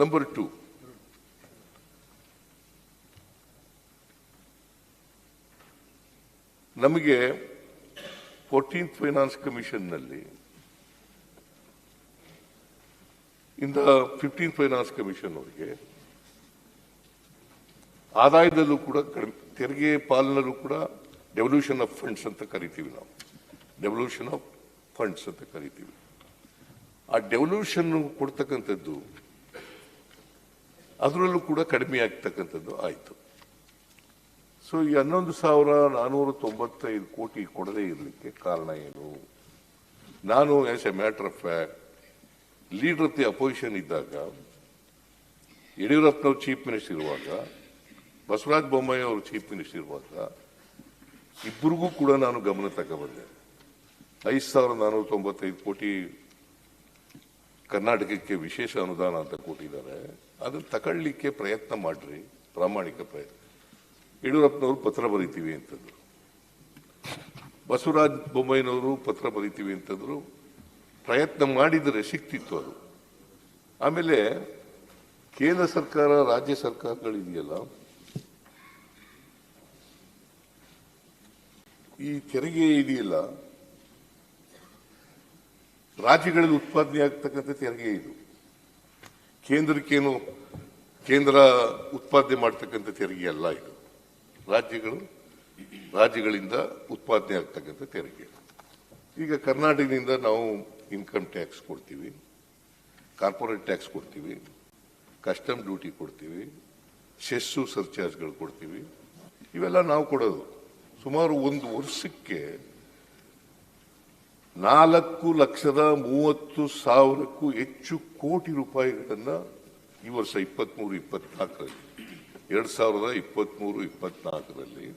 Number 2, ನಮಗೆ 14th finance commission ನಲ್ಲಿ ಇಂದ 15th ಫೈನಾನ್ಸ್ ಕಮಿಷನ್ ಅವರಿಗೆ ಆದಾಯದಲ್ಲೂ ಕೂಡ ತೆರಿಗೆ ಪಾಲನಲ್ಲೂ ಕೂಡ ಡೆವಲ್ಯೂಷನ್ ಆಫ್ ಫಂಡ್ಸ್ ಅಂತ ಕರಿತೀವಿ ನಾವು. ಡೆವಲ್ಯೂಷನ್ ಆಫ್ ಫಂಡ್ಸ್ ಅಂತ ಕರಿತೀವಿ. ಆ ಡೆವಲ್ಯೂಷನ್ ಕೊಡ್ತಕ್ಕಂಥದ್ದು ಅದರಲ್ಲೂ ಕೂಡ ಕಡಿಮೆ ಆಗ್ತಕ್ಕಂಥದ್ದು ಆಯಿತು. ಸೊ ಈ 11,495 ಕೋಟಿ ಕೊಡದೇ ಇರಲಿಕ್ಕೆ ಕಾರಣ ಏನು? ನಾನು as A matter of fact leader of the opposition ಇದ್ದಾಗ, ಯಡಿಯೂರಪ್ಪನವರು ಚೀಫ್ ಮಿನಿಸ್ಟರ್ ಇರುವಾಗ, ಬಸವರಾಜ ಬೊಮ್ಮಾಯಿ ಅವರು ಚೀಫ್ ಮಿನಿಸ್ಟರ್ ಇರುವಾಗ ಇಬ್ಬರಿಗೂ ಕೂಡ ನಾನು ಗಮನ ತಗೊಂಡ್ಬಂದೆ. 5,495 ಕೋಟಿ ಕರ್ನಾಟಕಕ್ಕೆ ವಿಶೇಷ ಅನುದಾನ ಅಂತ ಕೊಟ್ಟಿದ್ದಾರೆ. ಅದನ್ನು ತಗೊಳ್ಳಿಕ್ಕೆ ಪ್ರಯತ್ನ ಮಾಡ್ರಿ, ಪ್ರಾಮಾಣಿಕ ಪ್ರಯತ್ನ. ಯಡಿಯೂರಪ್ಪನವರು ಪತ್ರ ಬರೀತೀವಿ ಅಂತಂದ್ರು, ಬಸವರಾಜ ಬೊಮ್ಮಾಯಿನವರು ಪತ್ರ ಬರೀತೀವಿ ಅಂತಂದ್ರು. ಪ್ರಯತ್ನ ಮಾಡಿದರೆ ಸಿಕ್ತಿತ್ತು ಅದು. ಆಮೇಲೆ ಕೇಂದ್ರ ಸರ್ಕಾರ, ರಾಜ್ಯ ಸರ್ಕಾರಗಳಿದೆಯಲ್ಲ, ಈ ತೆರಿಗೆ ಇದೆಯಲ್ಲ, ರಾಜ್ಯಗಳಲ್ಲಿ ಉತ್ಪಾದನೆ ಆಗ್ತಕ್ಕಂಥ ತೆರಿಗೆ ಇದು. ಕೇಂದ್ರಕ್ಕೇನು ಕೇಂದ್ರ ಉತ್ಪಾದನೆ ಮಾಡ್ತಕ್ಕಂಥ ತೆರಿಗೆ ಅಲ್ಲ ಇದು. ರಾಜ್ಯಗಳಿಂದ ಉತ್ಪಾದನೆ ಆಗ್ತಕ್ಕಂಥ ತೆರಿಗೆ. ಈಗ ಕರ್ನಾಟಕದಿಂದ ನಾವು ಇನ್ಕಮ್ ಟ್ಯಾಕ್ಸ್ ಕೊಡ್ತೀವಿ, ಕಾರ್ಪೊರೇಟ್ ಟ್ಯಾಕ್ಸ್ ಕೊಡ್ತೀವಿ, ಕಸ್ಟಮ್ ಡ್ಯೂಟಿ ಕೊಡ್ತೀವಿ, ಸೆಸ್ಸು ಸರ್ಚಾರ್ಜ್ಗಳು ಕೊಡ್ತೀವಿ. ಇವೆಲ್ಲ ನಾವು ಕೊಡೋದು. ಸುಮಾರು ಒಂದು ವರ್ಷಕ್ಕೆ 4,30,030,000ಕ್ಕೂ ಹೆಚ್ಚು ಕೋಟಿ ರೂಪಾಯಿಗಳನ್ನ ಈ ವರ್ಷ 23-24ರಲ್ಲಿ 2023-24ರಲ್ಲಿ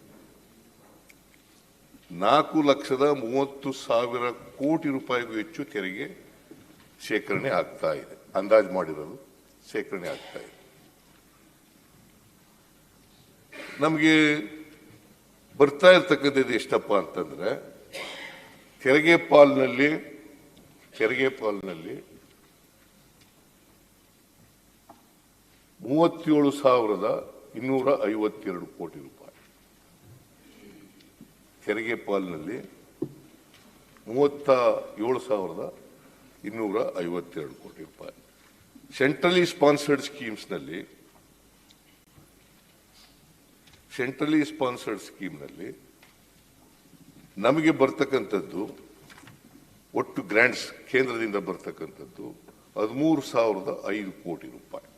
4,30,030,000 ಕೋಟಿ ರೂಪಾಯಿಗೂ ಹೆಚ್ಚು ತೆರಿಗೆ ಶೇಖರಣೆ ಆಗ್ತಾ ಇದೆ. ಅಂದಾಜು ಮಾಡಿರೋದು ಶೇಖರಣೆ ಆಗ್ತಾ ಇದೆ. ನಮಗೆ ಬರ್ತಾ ಇರ್ತಕ್ಕಂಥದ್ದು ಎಷ್ಟಪ್ಪ ಅಂತಂದ್ರೆ, ತೆರಿಗೆ ಪಾಲಿನಲ್ಲಿ 37,252 ಕೋಟಿ ರೂಪಾಯಿ. ತೆರಿಗೆ ಪಾಲಿನಲ್ಲಿ 37,252 ಕೋಟಿ ರೂಪಾಯಿ. ಸೆಂಟ್ರಲಿ ಸ್ಪಾನ್ಸರ್ಡ್ ಸ್ಕೀಮ್ನಲ್ಲಿ ನಮಗೆ ಬರ್ತಕ್ಕಂಥದ್ದು ಒಟ್ಟು ಗ್ರಾಂಟ್ಸ್ ಕೇಂದ್ರದಿಂದ ಬರ್ತಕ್ಕಂಥದ್ದು 13,005 ಕೋಟಿ ರೂಪಾಯಿ.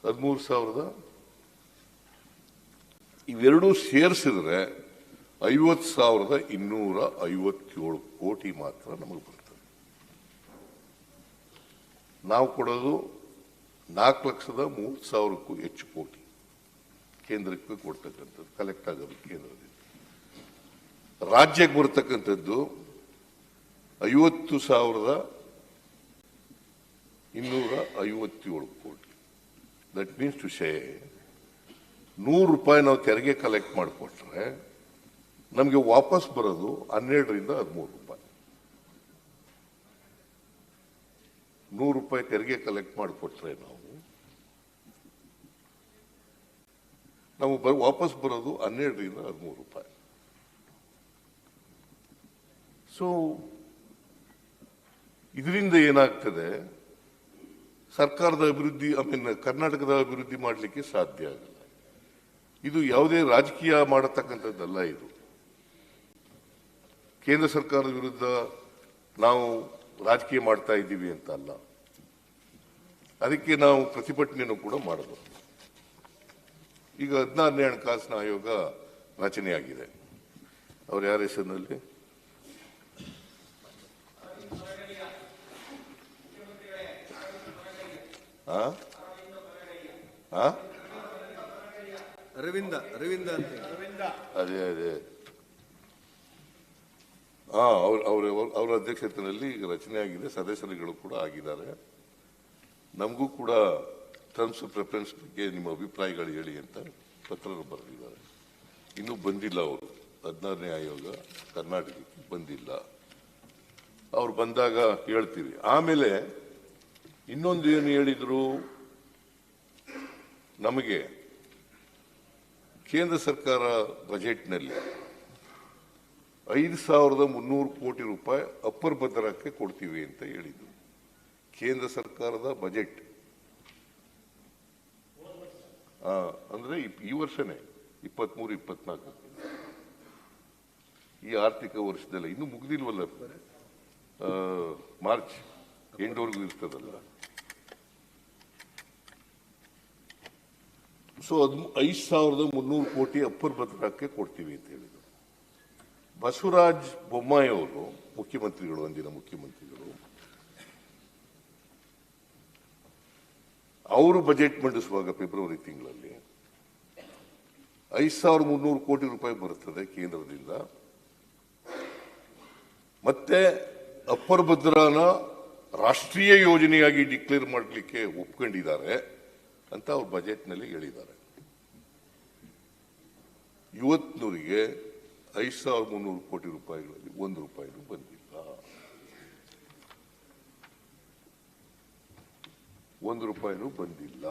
13,000 ಇವೆರಡೂ ಸೇರಿಸಿದ್ರೆ 50,257 ಕೋಟಿ ಮಾತ್ರ ನಮಗೆ ಬರ್ತದೆ. ನಾವು ಕೊಡೋದು 4,30,000ಕ್ಕೂ ಹೆಚ್ಚು ಕೋಟಿ ಕೇಂದ್ರಕ್ಕೆ ಕೊಡ್ತಕ್ಕಂಥದ್ದು, ಕಲೆಕ್ಟ್ ಆಗೋದು ಕೇಂದ್ರದಿಂದ. ರಾಜ್ಯಕ್ಕೆ ಬರ್ತಕ್ಕಂಥದ್ದು 50,257 ಕೋಟಿ. ದಟ್ ಮೀನ್ಸ್ ಟು ಸೇ 100 ರೂಪಾಯಿ ನಾವು ತೆರಿಗೆ ಕಲೆಕ್ಟ್ ಮಾಡಿಕೊಟ್ರೆ ನಮಗೆ ವಾಪಸ್ ಬರೋದು 12ರಿಂದ 13 ರೂಪಾಯಿ. 100 ರೂಪಾಯಿ ತೆರಿಗೆ ಕಲೆಕ್ಟ್ ಮಾಡಿಕೊಟ್ರೆ ನಾವು ವಾಪಸ್ ಬರೋದು 12ರಿಂದ 13 ರೂಪಾಯಿ. ಸೊ ಇದರಿಂದ ಏನಾಗ್ತದೆ, ಸರ್ಕಾರದ ಅಭಿವೃದ್ಧಿ, ಕರ್ನಾಟಕದ ಅಭಿವೃದ್ಧಿ ಮಾಡಲಿಕ್ಕೆ ಸಾಧ್ಯ ಆಗಲ್ಲ. ಇದು ಯಾವುದೇ ರಾಜಕೀಯ ಮಾಡತಕ್ಕಂಥದ್ದಲ್ಲ. ಇದು ಕೇಂದ್ರ ಸರ್ಕಾರದ ವಿರುದ್ಧ ನಾವು ರಾಜಕೀಯ ಮಾಡ್ತಾ ಇದ್ದೀವಿ ಅಂತ ಅಲ್ಲ. ಅದಕ್ಕೆ ನಾವು ಪ್ರತಿಭಟನೆಯನ್ನು ಕೂಡ ಮಾಡಬಹುದು. ಈಗ 16ನೇ ಹಣಕಾಸಿನ ಆಯೋಗ ರಚನೆಯಾಗಿದೆ. ಅವ್ರ ಯಾರ ಹೆಸರಿನಲ್ಲಿ? ಅರವಿಂದ ಅದೇ ಅವರ ಅಧ್ಯಕ್ಷತೆಯಲ್ಲಿ ಈಗ ರಚನೆ ಆಗಿದೆ. ಸದಸ್ಯರುಗಳು ಕೂಡ ಆಗಿದ್ದಾರೆ. ನಮಗೂ ಕೂಡ ಟರ್ಮ್ಸ್ ಆಫ್ ಪ್ರಿಫರೆನ್ಸ್ ಬಗ್ಗೆ ನಿಮ್ಮ ಅಭಿಪ್ರಾಯಗಳು ಹೇಳಿ ಅಂತ ಪತ್ರ ಬರೆದಿದ್ದಾರೆ. ಇನ್ನೂ ಬಂದಿಲ್ಲ ಅವರು. 16ನೇ ಆಯೋಗ ಕರ್ನಾಟಕಕ್ಕೆ ಬಂದಿಲ್ಲ. ಅವ್ರು ಬಂದಾಗ ಹೇಳ್ತೀವಿ. ಆಮೇಲೆ ಇನ್ನೊಂದು ಏನು ಹೇಳಿದ್ರು, ನಮಗೆ ಕೇಂದ್ರ ಸರ್ಕಾರ ಬಜೆಟ್ನಲ್ಲಿ 5,300 ಕೋಟಿ ರೂಪಾಯಿ ಅಪ್ಪರ್ ಭದ್ರಕ್ಕೆ ಕೊಡ್ತೀವಿ ಅಂತ ಹೇಳಿದ್ರು. ಕೇಂದ್ರ ಸರ್ಕಾರದ ಬಜೆಟ್ ಅಂದ್ರೆ ಈ ವರ್ಷನೇ 23-24 ಈ ಆರ್ಥಿಕ ವರ್ಷದಲ್ಲ, ಇನ್ನು ಮುಗ್ದಿಲ್ವಲ್ಲ, ಮಾರ್ಚ್ ಎಂಡ್ವರೆಗೂ ಇರ್ತದಲ್ಲ. ಸೊ ಅದು 5,300 ಕೋಟಿ ಅಪ್ಪರ್ ಭದ್ರಕ್ಕೆ ಕೊಡ್ತೀವಿ ಅಂತ ಹೇಳಿದ್ರು. ಬಸವರಾಜ ಬೊಮ್ಮಾಯಿ ಅವರು ಮುಖ್ಯಮಂತ್ರಿಗಳು, ಅಂದಿನ ಮುಖ್ಯಮಂತ್ರಿಗಳು, ಅವರು ಬಜೆಟ್ ಮಂಡಿಸುವಾಗ ಫೆಬ್ರವರಿ ತಿಂಗಳಲ್ಲಿ 5,300 ಕೋಟಿ ರೂಪಾಯಿ ಬರುತ್ತದೆ ಕೇಂದ್ರದಿಂದ, ಮತ್ತೆ ಅಪ್ಪರ್ ಭದ್ರಾನ ರಾಷ್ಟ್ರೀಯ ಯೋಜನೆಯಾಗಿ ಡಿಕ್ಲೇರ್ ಮಾಡಲಿಕ್ಕೆ ಒಪ್ಕೊಂಡಿದ್ದಾರೆ ಅಂತ ಅವ್ರ ಬಜೆಟ್ನಲ್ಲಿ ಹೇಳಿದ್ದಾರೆ. ಇವತ್ತಿನವರಿಗೆ 5,300 ಕೋಟಿ ರೂಪಾಯಿಗಳಲ್ಲಿ 1 ರೂಪಾಯಿನೂ ಬಂದಿಲ್ಲ. 1 ರೂಪಾಯಿನೂ ಬಂದಿಲ್ಲ.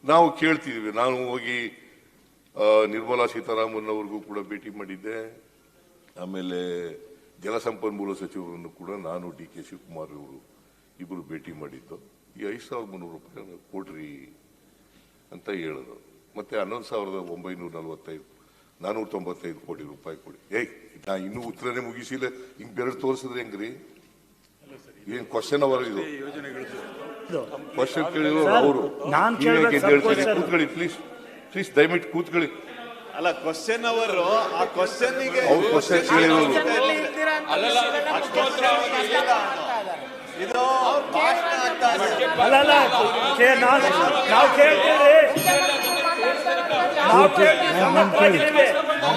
ನಾವು ಕೇಳ್ತಿದ್ವಿ. ನಾನು ಹೋಗಿ ನಿರ್ಮಲಾ ಸೀತಾರಾಮನ್ ಅವ್ರಿಗೂ ಕೂಡ ಭೇಟಿ ಮಾಡಿದ್ದೆ. ಆಮೇಲೆ ಜಲಸಂಪನ್ಮೂಲ ಸಚಿವರನ್ನು ಕೂಡ ನಾನು, DK ಶಿವಕುಮಾರ್ ಅವರು ಇಬ್ಬರು ಭೇಟಿ ಮಾಡಿದ್ದು. ಈ 5,300 ರೂಪಾಯಿ ಕೊಡ್ರಿ ಅಂತ ಹೇಳಿದ್ರು. ಮತ್ತೆ 11,945 ಕೋಟಿ ರೂಪಾಯಿ ಕೊಡಿ. ನಾ ಇನ್ನೂ ಉತ್ತರನೇ ಮುಗಿಸಿಲ್ಲ, ಹಿಂಗ್ ಬೆರಳು ತೋರಿಸಿದ್ರೆ ಹೆಂಗ್ರಿ? ಏನ್ ಕ್ವಶನ್ ಅವರ್ ಇದು? ಕ್ವಶನ್ ಕೇಳಿದ್ರು ಅವರು. ಕೂತ್ಕೊಳ್ಳಿ ಪ್ಲೀಸ್, ಪ್ಲೀಸ್ ದಯವಿಟ್ಟು ಕೂತ್ಕೊಳ್ಳಿ. ಅಲ್ಲ, ಕ್ವಶನ್ ಅವರು ಆ ಕ್ವಶನ್ ಅವ್ರು ಕ್ವಶನ್ ಕೇಳಿದ್ರು. ಇದು ಭಾಷಣ ಅಂತ ಅಲ್ಲಲ್ಲ, ನಾವು ಕೇಳ್ತೀವಿ, ನಾವು ಕೇಳ್ತೀವಿ,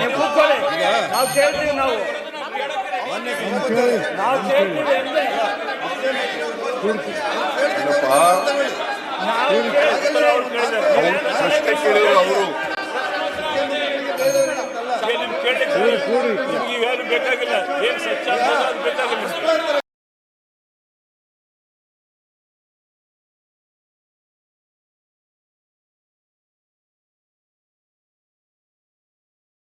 ನೀವು ಕೂತ್ಕೊಳ್ಳಿ. ನಾವು ಕೇಳ್ತೀವಿ, ನಾವು ಕೇಳ್ತೀವಿ ಅಂದ್ರೆ ಪ್ರಶ್ನೆ ಕೇಳಿದ್ರು ಅವರು. ನಿಮ್ಗೆ ಏನು ಬೇಕಾಗಿಲ್ಲ, ಏನ್ ಸಚ್ಚಾರ ಬೇಕಾಗಿಲ್ಲ.